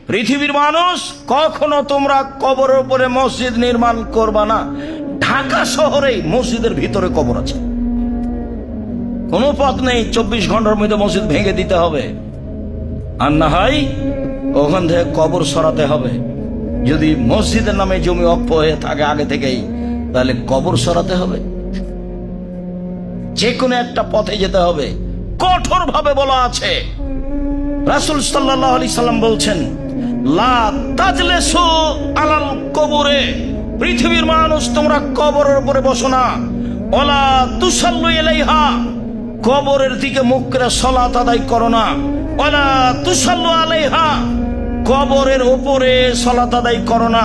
পৃথিবীর মানুষ, কখনো তোমরা কবরের উপরে মসজিদ নির্মাণ করবা না। ঢাকা শহরে মসজিদের ভিতরে কবর আছে, কোনো পথ নেই 24 ঘন্টার মধ্যে মসজিদ ভেঙে দিতে হবে, আর না হয় ওখান থেকে কবর সরাতে হবে। যদি মসজিদের নামে জমি অক্ষ হয়ে থাকে আগে থেকেই, তাহলে কবর সরাতে হবে, যে কোনো একটা পথে যেতে হবে। কঠোর ভাবে বলা আছে, রাসূল সাল্লাল্লাহু আলাইহি সাল্লাম বলছেন, লা তাজলিসু আলাল কবরে, পৃথিবীর মানুষ তোমরা কবরের উপরে বসো না। ওয়ালা তুসাল্লু ইলাইহা, কবরের দিকে মুখ করে সালাত আদায় করো না। ওয়ালা তুসাল্লু আলাইহা, কবরের উপরে সালাত আদায় করো না।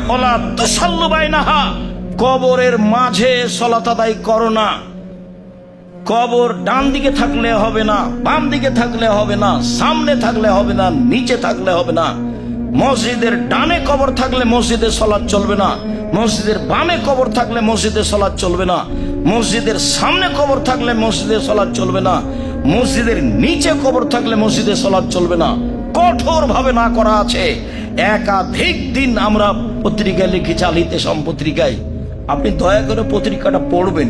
ওয়ালা তুসাল্লু বাইনাহা, কবরের মাঝে সালাত আদায় করো না। কবর ডান দিকে থাকলে হবে না, বাম দিকে থাকলে হবে না, সামনে থাকলে হবে না, নিচে থাকলে হবে না। মসজিদের ডানে কবর থাকলে মসজিদে সালাত চলবে না, মসজিদের বামে কবর থাকলে মসজিদে সালাত চলবে না, মসজিদের সামনে কবর থাকলে মসজিদে সালাত চলবে না, মসজিদের নিচে কবর থাকলে মসজিদে সালাত চলবে না। কঠোর ভাবে না করা আছে। একাধিক দিন আমরা পত্রিকায় লিখেছি, আল ইতিসাম পত্রিকায়, আপনি দয়া করে পত্রিকাটা পড়বেন।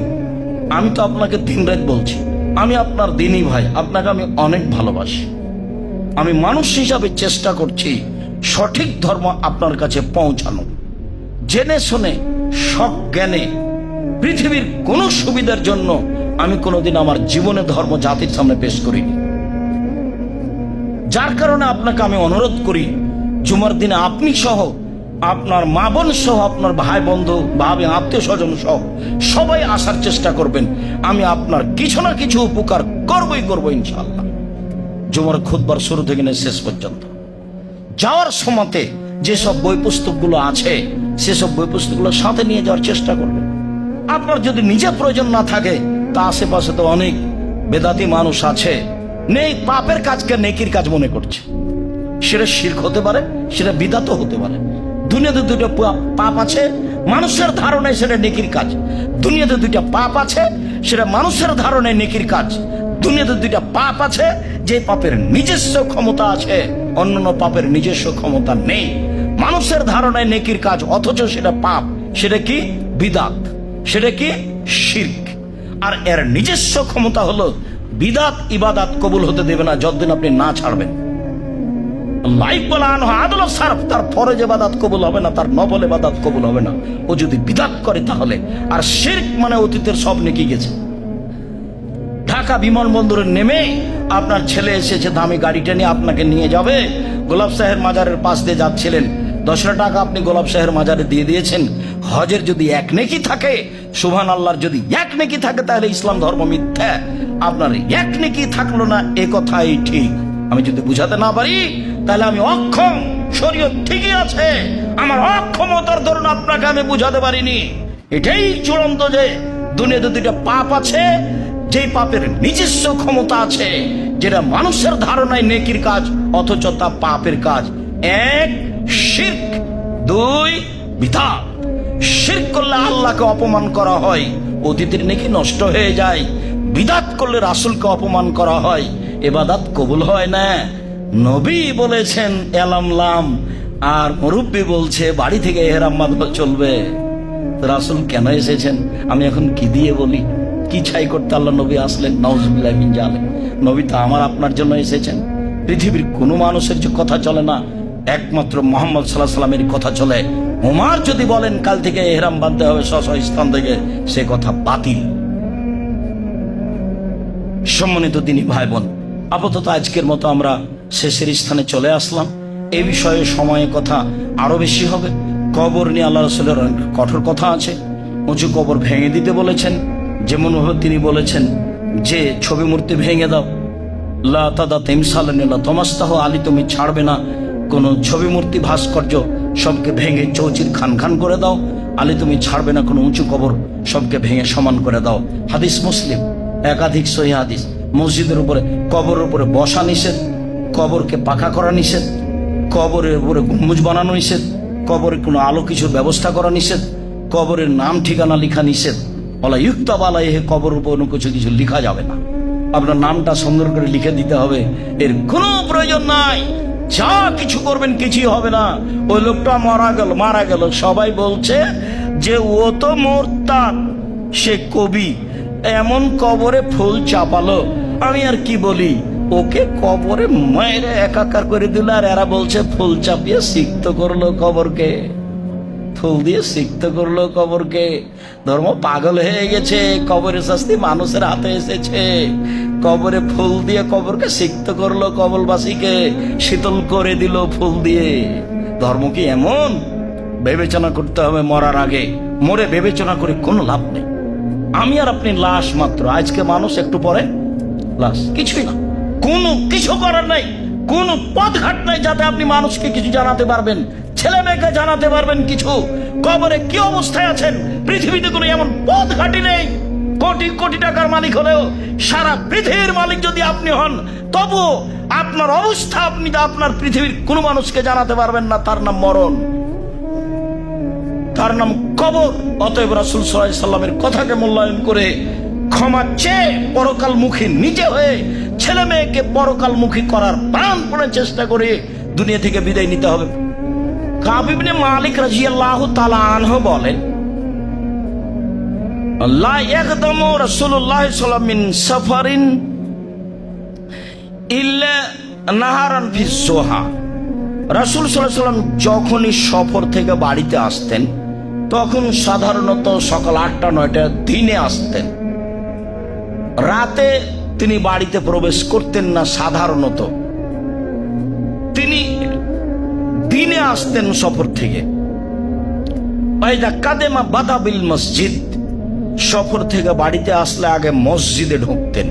আমি তো আপনাকে দিনরাত বলছি, আমি আপনার দিনই ভাই, আপনাকে আমি অনেক ভালোবাসি। আমি মানুষ হিসাবে চেষ্টা করছি সঠিক ধর্ম আপনার কাছে পৌঁছানো, জেনে শুনে সজ্ঞানে। পৃথিবীর কোন সুবিধার জন্য আমি কোনোদিন আমার জীবনে ধর্ম জাতির সামনে পেশ করিনি। যার কারণে আপনাকে আমি অনুরোধ করি, জুমার দিনে আপনি সহ, আপনার মা বোন সহ, আপনার ভাই বন্ধু ভাবি আত্মীয় স্বজন সহ সবাই আসার চেষ্টা করবেন। আমি আপনার কিছু না কিছু উপকার করবই করবো ইনশাআল্লাহ, জুমার খুতবার শুরু থেকে নিয়ে শেষ পর্যন্ত। যাওয়ার সময়তে যেসব বই পুস্তকগুলো আছে সেসব বই পুস্তকগুলো সাথে নিয়ে যাওয়ার চেষ্টা করবেন। আপনার যদি নিজে প্রয়োজন না থাকে, তা আশেপাশে তো অনেক বেদাতি মানুষ আছে, নেই পাপের কাজকে নেকির কাজ মনে করছে। সেটা শিরক হতে পারে, সেটা বিদাতও হতে পারে। দুনিয়াতে দুটো পাপ আছে, মানুষের ধারণায় সেটা নেকির কাজ। দুনিয়াতে দুইটা পাপ আছে, সেটা মানুষের ধারণায় নেকির কাজ। দুনিয়াতে দুইটা পাপ আছে, যে পাপের নিজস্ব ক্ষমতা আছে, অন্যান্য পাপের নিজস্ব ক্ষমতা নেই। মানুষের ধারণায় নেকির কাজ, অথচ সেটা পাপ। সেটা কি? বিদাত। সেটা কি? শিরক। আর এর নিজস্ব ক্ষমতা হলো বিদাত ইবাদত কবুল হতে দেবে না যতদিন আপনি না ছাড়বেন। তার ফরজ ইবাদত কবুল হবে না, তার নফল ইবাদত কবুল হবে না ও যদি বিদাত করে তাহলে। আর শিরক মানে অতীতের সব নেকি গেছে। ঢাকা বিমানবন্দরে নেমে আপনার ছেলে এসেছে দামি গাড়িটা নিয়ে আপনাকে নিয়ে যাবে, গোলাপ সাহের মাজারের পাশ দিয়ে যাচ্ছিলেন, 10 টাকা আপনি গোলাপ সাহের মাজারে দিয়ে দিয়েছেন। হজের যদি এক নেকি থাকে, সুবহানাল্লাহর যদি এক নেকি থাকে, তাহলে ইসলাম ধর্ম মিথ্যা। আপনার এক নেকি থাকলো না, এ কথাই ঠিক। আমি যদি বুঝাতে না পারি, তাহলে আমি অক্ষম। শরীয়ত ঠিকই আছে, আমার অক্ষমতার ধরুন আপনাকে আমি বুঝাতে পারিনি। এটাই চূড়ান্ত যে দুনিয়াতে দুইটা পাপ আছে, যে পাপের নিজস্ব ক্ষমতা আছে, যেটা মানুষের ধারণায় নেকির কাজ, অথচ তা পাপের কাজ। 1 শিরক, 2 বিদাত। শিরক করলে আল্লাহকে অপমান করা হয়, অতীতের নেকি নষ্ট হয়ে যায়। বিদাত করলে রাসূলকে অপমান করা হয়, ইবাদত কবুল হয় না। নবী বলেছেন এলাম লাম, আর মুরব্বি বলছে বাড়ি থেকে ইহরাম বাঁধা চলবে। রাসূল কেন এসেছেন আমি এখন কি দিয়ে বলি? কি ছাই করতে আল্লাহ নবী আসলেন? নাউজুবিল্লাহি মিন জালিক। নবী তো আমার আপনার জন্য এসেছেন। পৃথিবীর কোনো মানুষের যে কথা চলে না, একমাত্র মুহাম্মদ সাল্লাল্লাহু আলাইহি ওয়াসাল্লামের কথা চলে। ওমর যদি বলেন কাল থেকে ইহরাম বাঁধতে হবে স্ব স্থান থেকে, সে কথা বাতিল। সম্মানিত দিনী ভাই বোন, আপাতত আজকের মতো আমরা শেষের স্থানে চলে আসলাম। এই বিষয়ে সময়ে কথা আরো বেশি হবে। কবর নিয়ে আল্লাহ রাসূলের কঠোর কথা আছে। উঁচু কবর ভেঙে দিতে বলেছেন, যেমন ভাবে তিনি বলেছেন যে ছবি মূর্তি ভেঙে দাও, লা তাদা তিমসালান লা তামাস্তাহ, আলী তুমি ছাড়বে না কোন ছবি মূর্তি ভাস্কর্য, সবকে ভেঙে চৌচির খান খান করে দাও। আলী তুমি ছাড়বে না কোনো উঁচু কবর, সবকে ভেঙে সমান করে দাও। হাদিস মুসলিম, একাধিক সহিহ হাদিস। মসজিদের উপরে, কবরের উপরে বসা নিষেধ, কবরকে পাকা করা নিষেধ, কবরের উপরে গম্বুজ বানানো নিষেধ, কবরে কোনো আলো কিছুর ব্যবস্থা করা নিষেধ, কবরের নাম ঠিকানা লেখা নিষেধ। বলা ইউক্তাব আলাইহি, কবর উপর কোনো কিছু লিখা যাবে না। আপনার নামটা সুন্দর করে লিখে দিতে হবে, এর কোনো প্রয়োজন নাই। যা কিছু করবেন কিছুই হবে না। ওই লোকটা মারা গেল, সবাই বলছে যে ও তো মোরতাদ, সে কবি, এমন কবরে ফুল চাপালো। আমি আর কি বলি, ওকে কবরে মায়ের একাকার করে দিল, আর এরা বলছে ফুল চাপিয়ে সিক্ত করলো কবরকে, ফুল দিয়ে সিক্ত করলো কবরকে। ধর্ম পাগল হয়ে গেছে, কবরের শাস্তি মানুষের হাতে এসেছে। কবরে ফুল দিয়ে কবরকে সিক্ত করলো, কবরবাসীকে শীতল করে দিল ফুল দিয়ে। ধর্ম কি এমন? বিবেচনা করতে হবে মরার আগে, মরে বিবেচনা করে কোনো লাভ নেই। আমি আর আপনি লাশ মাত্র, আজকে মানুষ, একটু পরে লাশ, কিছুই না, কোনো কিছু করার নাই, কোনো পথঘাট নাই যাতে আপনি মানুষকে কিছু জানাতে পারবেন, ছেলে মেয়েকে জানাতে পারবেন কিছু। কবরে কি অবস্থায় আছেন, পৃথিবীতে কোনো এমন পথঘাটই নেই। কোটি কোটি টাকার মালিক হলেও, সারা পৃথিবীর মালিক যদি আপনি হন, তবু আপনার অবস্থা আপনি আপনার পৃথিবীর কোনো মানুষকে জানাতে পারবেন না। তার নাম মরণ, তার নাম কবর। অতএব রাসূল সাল্লাল্লাহু আলাইহি সাল্লামের কথাকে মূল্যায়ন করে ক্ষমা চেয়ে পরকালমুখী নিজে হয়ে ছেলে মেয়েকে পরকালমুখী করার প্রাণপণে চেষ্টা করে দুনিয়া থেকে বিদায় নিতে হবে। কাব ইবনে মালিক রাদিয়াল্লাহু তাআলা আনহু বলেন, লা ইয়াকদামু রাসূলুল্লাহ সাল্লাল্লাহু আলাইহি ওয়াসাল্লাম মিন সাফারিন ইল্লা নাহারান ফি সুহা। রাসূল সাল্লাল্লাহু আলাইহি ওয়াসাল্লাম যখনই সফর থেকে বাড়িতে আসতেন, তখন সাধারণত সকাল 8টা-9টা দিনে আসতেন। রাতে তিনি বাড়িতে প্রবেশ করতেন না, সাধারণত তিনি দিনে আসতেন সফর থেকে। ফাইদা কাদেমা বাদাবিল মসজিদ, সফর থেকে বাড়িতে আসলে আগে মসজিদে ঢুকতেন।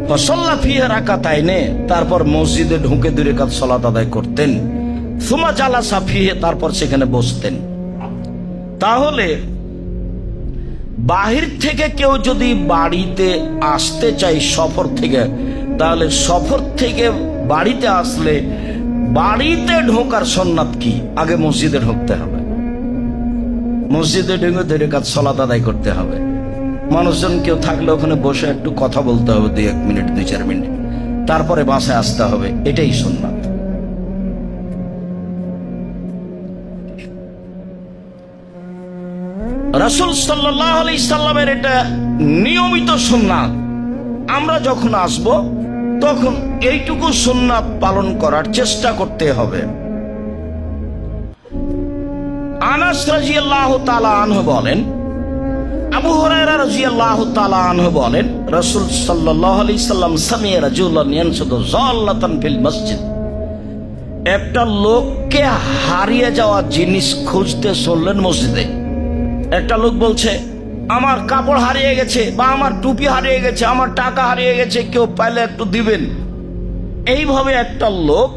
ফাসাল্লা ফিহা রাকাতাইনে, তারপর মসজিদে ঢুকে 2 রাকাত সালাত আদায় করতেন। সুমা জালাসা ফিহে, তারপর সেখানে বসতেন। তাহলে বাহির থেকে কেউ যদি বাড়িতে আসতে চায় সফর থেকে, তাহলে সফর থেকে বাড়িতে আসলে বাড়িতে ঢোকার সুন্নাত কি? আগে মসজিদে ঢুকতে হবে, মসজিদে ঢুকে 2 রাকাত সালাত আদায় করতে হবে। মানুষজন কেউ থাকলে ওখানে বসে একটু কথা বলতে হবে, 2-1 মিনিট, 2-4 মিনিট, তারপরে বাসায় আসতে হবে। এটাই সুন্নাত। রাসূল সাল্লাল্লাহু আলাইহি সাল্লামের এটা নিয়মিত সুন্নাত। আমরা যখন আসব তখন এইটুকু সুন্নাত পালন করার চেষ্টা করতে হবে। আনাস রাদিয়াল্লাহু তাআলা আনহু বলেন, আবু হুরায়রা রাদিয়াল্লাহু তাআলা আনহু বলেন, রাসূল সাল্লাল্লাহু আলাইহি সাল্লাম সামিয়া রাজুলান ইয়ানসুদু যাল্লাতান ফিল মসজিদ, একটা লোককে হারিয়ে যাওয়া জিনিস খুঁজতে চললেন মসজিদে। একটা লোক বলছে, আমার কাপড় হারিয়ে গেছে, বা আমার টুপি হারিয়ে গেছে, আমার টাকা হারিয়ে গেছে, কেউ পাইলে একটু দিবেন। এইভাবে একটা লোক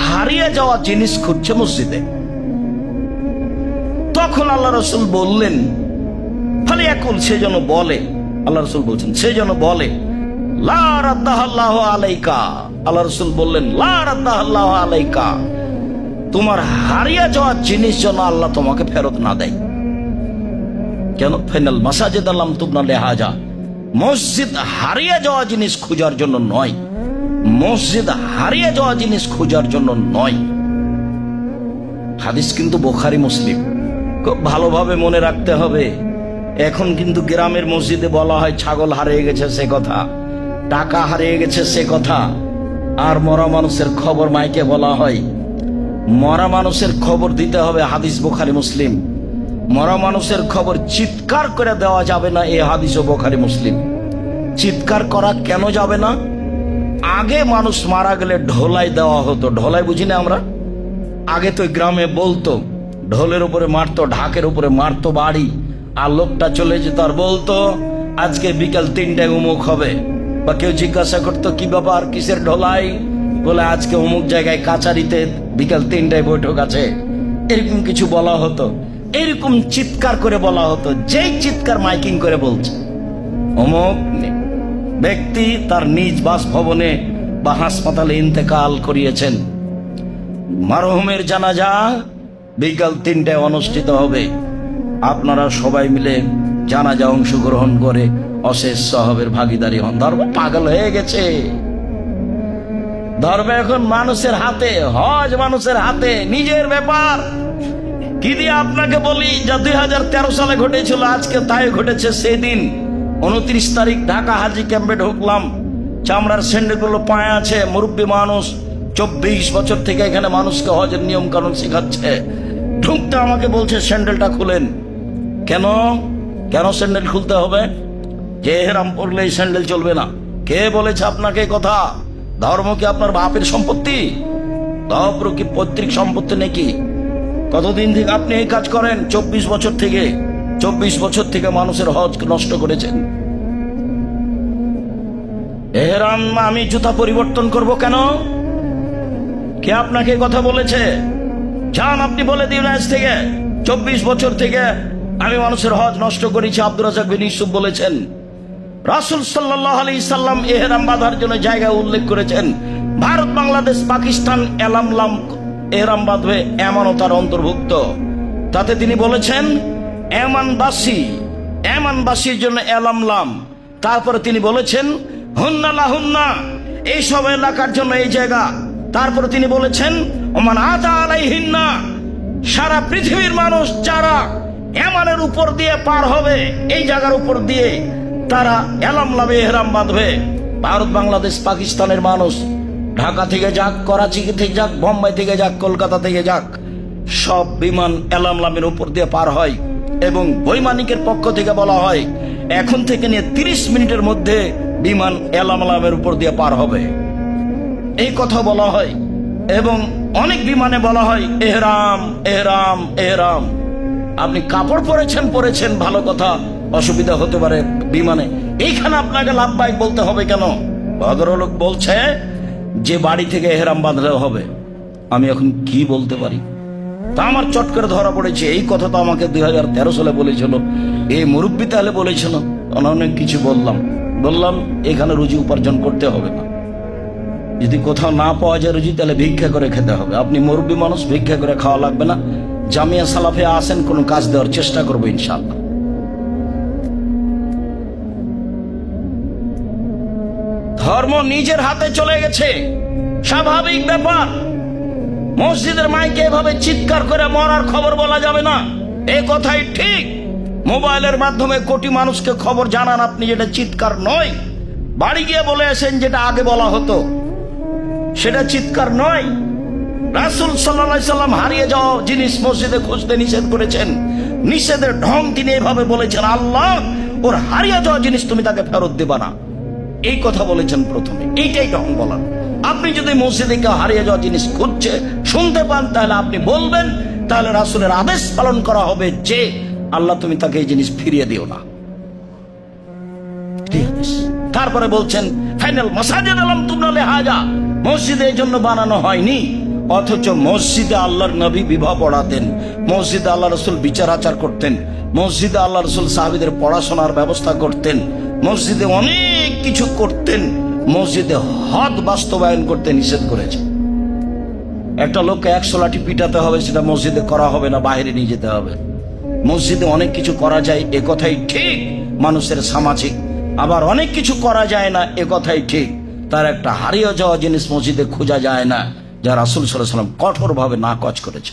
হারিয়ে যাওয়া জিনিস খুঁজছে মসজিদে। তখন আল্লাহ রাসূল বললেন, ফালি ইয়াকুল, সে যেন বলে, আল্লাহ রাসূল বলছেন সে যেন বলে, লা রাদ্দাহাল্লাহু আলাইকা। আল্লাহ রাসূল বললেন, লা রাদ্দাহাল্লাহু আলাইকা, তোমার হারিয়ে যাওয়া জিনিস যেন আল্লাহ তোমাকে ফেরত না দেয়। কেন? ফাইনাল মাসাজিদ আল্লাম তুবনা লিহাজা, মসজিদ হারিয়ে যাওয়া জিনিস খোঁজার জন্য নয়, মসজিদ হারিয়ে যাওয়া জিনিস খোঁজার জন্য নয়। হাদিস কিন্তু বুখারী মুসলিম, খুব ভালোভাবে মনে রাখতে হবে। এখন কিন্তু গ্রামের মসজিদে বলা হয় ছাগল হারিয়ে গেছে সে কথা, টাকা হারিয়ে গেছে সে কথা, আর মরা মানুষের খবর মাইকে বলা হয়। মরা মানুষের খবর দিতে হবে, হাদিস বুখারী মুসলিম। মরা মানুষের খবর চিৎকার করে দেওয়া যাবে না, এই হাদিসও বুখারী মুসলিম। চিৎকার করা কেন যাবে না? আগে মানুষ মারা গেলে ঢোলাই দেওয়া হতো। ঢোলাই বুঝি না আমরা? আগে তো গ্রামে বলতো, ঢোলের উপরে মারতো, ঢাকের উপরে মারতো বাড়ি, আর লোকটা চলে যেত আর বলতো আজকে বিকাল 3টায় অমুক হবে। বা কেউ জিজ্ঞাসা করতো কি ব্যাপার, কিসের ঢোলাই? বলে আজকে অমুক জায়গায় কাচারিতে বিকাল 3টায় বৈঠক আছে। এরকম কিছু বলা হতো, এরকম চিৎকার করে বলা হতো। যেই চিৎকার মাইকিং করে বলছে অমুক ব্যক্তি তার নিজ বাসভবনে বা হাসপাতালে ইন্তেকাল করিয়েছেন, মারহুমের জানাজা বিকাল 3টায় অনুষ্ঠিত হবে, আপনারা সবাই মিলে জানাজা অংশগ্রহণ করে অশেষ সওয়াবের ভাগীদারি হন। ধর্ম পাগল হয়ে গেছে, ধর্ম এখন মানুষের হাতে, হজ মানুষের হাতে, নিজের ব্যাপার। কি দিয়ে আপনাকে বলি, যা 2013 সালে ঘটেছিল আজকে তাই ঘটেছে। সেদিন 29 তারিখ ঢাকা হাজি ক্যাম্পে ঢুকলাম, চামড়ার স্যান্ডেলগুলো পায়ে আছে, মুরব্বী মানুষ 24 বছর থেকে এখানে মানুষকে হজের নিয়ম কানুন শেখাচ্ছে। ঢুকতে আমাকে বলছে স্যান্ডেলটা খুলেন। কেন কেন স্যান্ডেল খুলতে হবে? যে এহরাম পরলে এই স্যান্ডেল চলবে না। কে বলেছে আপনাকে কথা? ধর্ম কি আপনার বাপের সম্পত্তি? ধর্ম কি পৈতৃক সম্পত্তি নাকি? কতদিন থেকে আপনি এই কাজ করেন? 24 বছর থেকে। 24 বছর থেকে মানুষের হজ নষ্ট করেছেন। এহরাম আমি জুতা পরিবর্তন করব কেন? কে আপনাকে কথা বলেছে? যান আপনি বলে দিন আজ থেকে 24 বছর থেকে আমি মানুষের হজ নষ্ট করেছি। আব্দুর রাজ্জাক বিন ইউসুফ বলেছেন। রাসূল সাল্লাল্লাহু আলাইহি সাল্লাম এহরাম বাঁধার জন্য জায়গা উল্লেখ করেছেন। ভারত, বাংলাদেশ, পাকিস্তান এলামলাম এহরাম বাঁধবে, এমনও তার অন্তর্ভুক্ত। তাতে তিনি বলেছেন এমানবাসীর জন্য এলামলাম। তারপরে তিনি বলেছেন হুন্না লাহুন্না, এই সব এলাকার জন্য এই জায়গা। তারপরে তিনি বলেছেন ওমান আতা আলাইহিন্না, সারা পৃথিবীর মানুষ যারা এমানের উপর দিয়ে পার হবে, এই জায়গার উপর দিয়ে তারা এলামলামে এহরাম বাঁধবে। ভারত, বাংলাদেশ, পাকিস্তানের মানুষ ঢাকা থেকে যাক, করাচি থেকে যাক, বোম্বাই থেকে যাক, কলকাতা থেকে যাক, সব বিমান এলামলামের উপর দিয়ে পার হয়। এবং বৈমানিকের পক্ষ থেকে বলা হয় এখন থেকে নিয়ে 30 মিনিটের মধ্যে বিমান এলামলামের উপর দিয়ে পার হবে, এই কথা বলা হয়। এবং অনেক বিমানে বলা হয় এহরাম এহরাম এহরাম। আপনি কাপড় পরেছেন ভালো কথা, অসুবিধা হতে পারে বিমানে, এইখানে আপনাকে লাভবাহিক বলতে হবে কেন? ভদ্রলোক বলছে যে বাড়ি থেকে এহরাম বাঁধলে হবে। আমি এখন কি বলতে পারি? তা আমার চট করে ধরা পড়েছে। এই কথা তো আমাকে 2013 সালে বলেছিল, এই মুরব্বী তাহলে বলেছিল। অনেক কিছু বললাম এখানে রুজি উপার্জন করতে হবে না। যদি কোথাও না পাওয়া যায় রুজি, তাহলে ভিক্ষা করে খেতে হবে। আপনি মুরব্বী মানুষ, ভিক্ষা করে খাওয়া লাগবে না। জামিয়া সালাফে আসেন, কোনো কাজ দেওয়ার চেষ্টা করবো ইনশাআল্লাহ। ধর্ম নিজের হাতে চলে গেছে, স্বাভাবিক ব্যাপার। মসজিদের মাইকে এভাবে চিৎকার করে মরার খবর বলা যাবে না, এ কথাই ঠিক। মোবাইলের মাধ্যমে কোটি মানুষকে খবর জানান আপনি, যেটা চিৎকার নয়। বাড়ি গিয়ে বলে আসেন যেটা আগে বলা হতো, সেটা চিৎকার নয়। রাসূল সাল্লাল্লাহু আলাইহি সাল্লাম হারিয়ে যাওয়া জিনিস মসজিদে খুঁজতে নিষেধ করেছেন। নিষেধের ঢং তিনি এভাবে বলেছেন, আল্লাহ ওর হারিয়ে যাওয়া জিনিস তুমি তাকে ফেরত দেবা না, এই কথা বলেছেন প্রথমে। এইটাই ঢং বলার। আপনি যদি মসজিদে কেউ হারিয়ে যাওয়া জিনিস খুঁজছে শুনতে পান, তাহলে আপনি বলবেন, তাহলে রাসূলের আদেশ পালন করা হবে যে আল্লাহ তুমি তাকে এই জিনিস ফিরিয়ে দিও না। তারপরে বলছেন ফাইনাল মাসাজিদ আলাম তুবনা লিহাজা, মসজিদে এই জন্য বানানো হয়নি। অথচ মসজিদে আল্লাহর নবী বিবাহ পড়াতেন, মসজিদে আল্লাহ রসুল বিচার আচার করতেন, মসজিদে আল্লাহ রসুল সাহাবীদের পড়াশোনার ব্যবস্থা করতেন, মসজিদে অনেক কিছু করতেন। মসজিদে হদ বাস্তবায়ন করতে নিষেধ করেছে। একটা লোককে 100 লাঠি পিটাতে হবে, সেটা মসজিদে করা হবে না, বাইরে নিয়ে যেতে হবে। মসজিদে অনেক কিছু করা যায়, এ কথাই ঠিক, মানুষের সামাজিক। আবার অনেক কিছু করা যায় না, এ কথাই ঠিক। তার একটা হারিয়ে যাওয়া জিনিস মসজিদে খোঁজা যায় না, যা রাসূল সাল্লাল্লাহু আলাইহি ওয়াসাল্লাম কঠোরভাবে নাকচ করেছে।